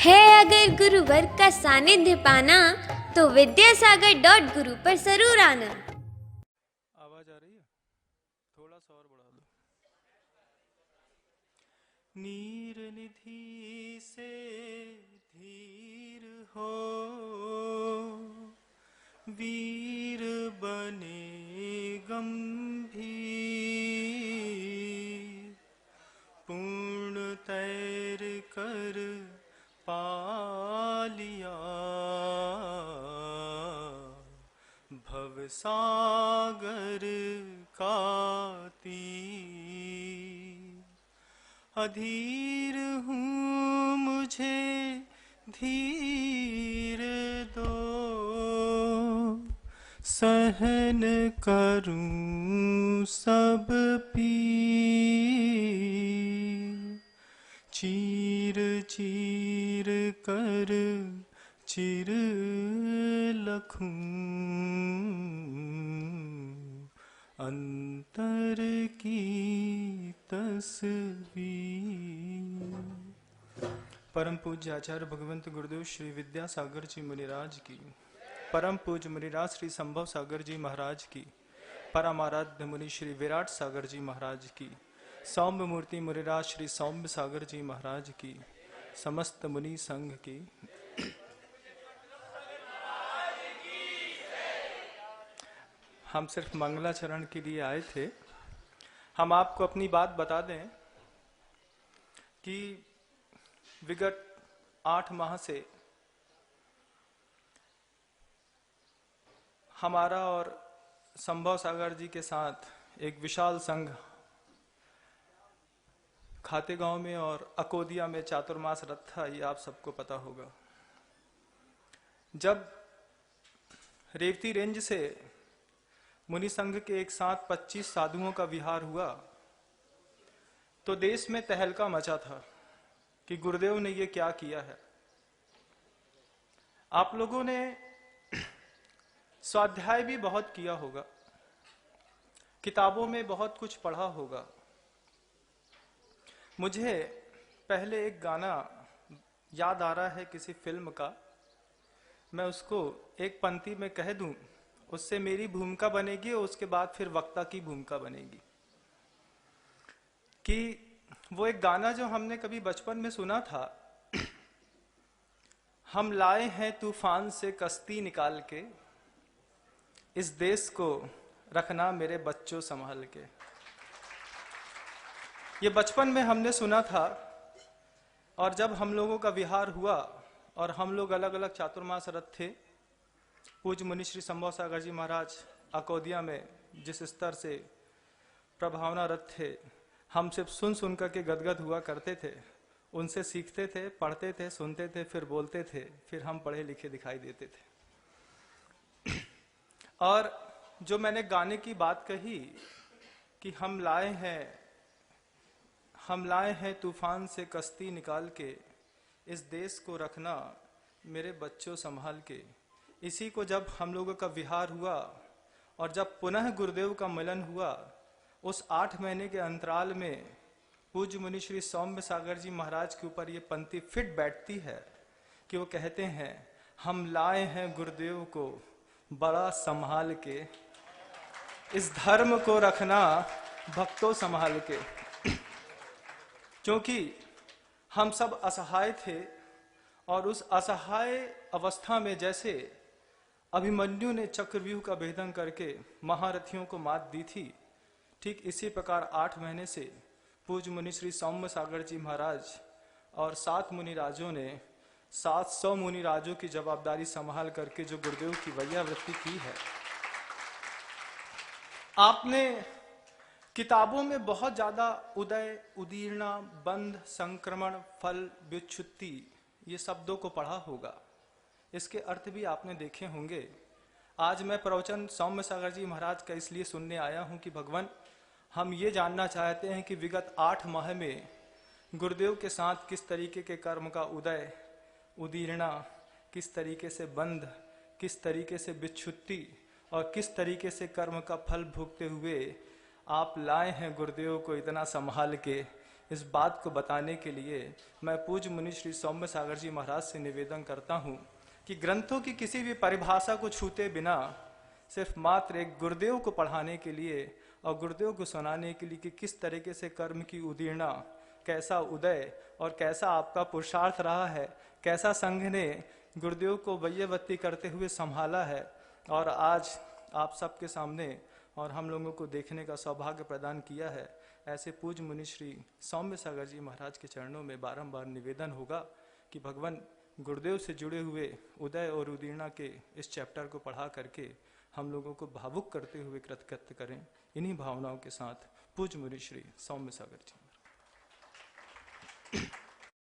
है अगर गुरुवर का सानिध्य पाना तो विद्यासागर.गुरु पर जरूर आना। आवाज आ रही है? थोड़ा सा और बढ़ा दो। नीर निधि से धीर हो, वीर बने गंभीर, पूर्ण तैर कर पालिया भव सागर का तीर। अधीर हूँ मुझे धीर दो, सहन करूं सब पीर। चीर चीर कर चिर लखूं, अंतर की तस्वीर। परम पूज्य आचार्य भगवंत गुरुदेव श्री विद्यासागर जी मुनिराज की, परम पूज्य मुनिराज श्री संभव सागर जी महाराज की, परमाराध्य मुनि श्री विराट सागर जी महाराज की, सौम्य मूर्ति मुनिराज श्री सौम्य सागर जी महाराज की, समस्त मुनि संघ की। हम सिर्फ मंगलाचरण के लिए आए थे। हम आपको अपनी बात बता दें कि विगत 8 माह से हमारा और संभव सागर जी के साथ एक विशाल संघ खातेगांव में और अकोदिया में चातुर्मास रथ था, ये आप सबको पता होगा। जब रेवती रेंज से मुनि संघ के एक साथ 25 साधुओं का विहार हुआ तो देश में तहलका मचा था कि गुरुदेव ने ये क्या किया है। आप लोगों ने स्वाध्याय भी बहुत किया होगा, किताबों में बहुत कुछ पढ़ा होगा। मुझे पहले एक गाना याद आ रहा है किसी फिल्म का, मैं उसको एक पंक्ति में कह दूं, उससे मेरी भूमिका बनेगी और उसके बाद फिर वक्ता की भूमिका बनेगी। कि वो एक गाना जो हमने कभी बचपन में सुना था, हम लाए हैं तूफान से कश्ती निकाल के, इस देश को रखना मेरे बच्चों संभाल के। ये बचपन में हमने सुना था और जब हम लोगों का विहार हुआ और हम लोग अलग अलग चातुर्मास रथ थे, पूज्य मुनि श्री संभव सागर जी महाराज अकोदिया में जिस स्तर से प्रभावना रथ थे, हम सिर्फ सुन सुन करके गदगद हुआ करते थे। उनसे सीखते थे, पढ़ते थे, सुनते थे, फिर बोलते थे, फिर हम पढ़े लिखे दिखाई देते थे। और जो मैंने गाने की बात कही कि हम लाए हैं तूफान से कश्ती निकाल के, इस देश को रखना मेरे बच्चों संभाल के। इसी को जब हम लोगों का विहार हुआ और जब पुनः गुरुदेव का मिलन हुआ, उस 8 महीने के अंतराल में पूज्य मुनि श्री सौम्य सागर जी महाराज के ऊपर ये पंक्ति फिट बैठती है कि वो कहते हैं, हम लाए हैं गुरुदेव को बड़ा संभाल के, इस धर्म को रखना भक्तों संभाल के। क्योंकि हम सब असहाय थे और उस असहाय अवस्था में जैसे अभिमन्यु ने चक्रव्यूह का भेदन करके महारथियों को मात दी थी, ठीक इसी प्रकार 8 महीने से पूज्य मुनि श्री सौम्य सागर जी महाराज और 7 मुनिराजों ने 700 मुनिराजों की जवाबदारी संभाल करके जो गुरुदेव की वैयावृत्ति की है। आपने किताबों में बहुत ज्यादा उदय, उदीर्णा, बंध, संक्रमण, फल, व्युत्पत्ति ये शब्दों को पढ़ा होगा। इसके अर्थ भी आपने देखे होंगे। आज मैं प्रवचन सौम्य सागर जी महाराज का इसलिए सुनने आया हूं कि भगवान, हम ये जानना चाहते हैं कि विगत 8 माह में गुरुदेव के साथ किस तरीके के कर्म का उदय, उदीर्णा, किस तरीके से बंध, किस तरीके से विच्छुत्ति और किस तरीके से कर्म का फल भोगते हुए आप लाए हैं गुरुदेव को इतना संभाल के, इस बात को बताने के लिए मैं पूज्य मुनि श्री सौम्य सागर जी महाराज से निवेदन करता हूँ कि ग्रंथों की किसी भी परिभाषा को छूते बिना सिर्फ मात्र एक गुरुदेव को पढ़ाने के लिए और गुरुदेव को सुनाने के लिए कि किस तरीके से कर्म की उदीर्णा, कैसा उदय और कैसा आपका पुरुषार्थ रहा है, कैसा संघ ने गुरुदेव को वैयवत्ती करते हुए संभाला है और आज आप सबके सामने और हम लोगों को देखने का सौभाग्य प्रदान किया है। ऐसे पूज्य मुनि श्री सौम्य सागर जी महाराज के चरणों में बारंबार निवेदन होगा कि भगवान गुरुदेव से जुड़े हुए उदय और उदीर्णा के इस चैप्टर को पढ़ा करके हम लोगों को भावुक करते हुए कृतकृत्य करें। इन्हीं भावनाओं के साथ पूज्य मुनि श्री सौम्य सागर जी महाराज।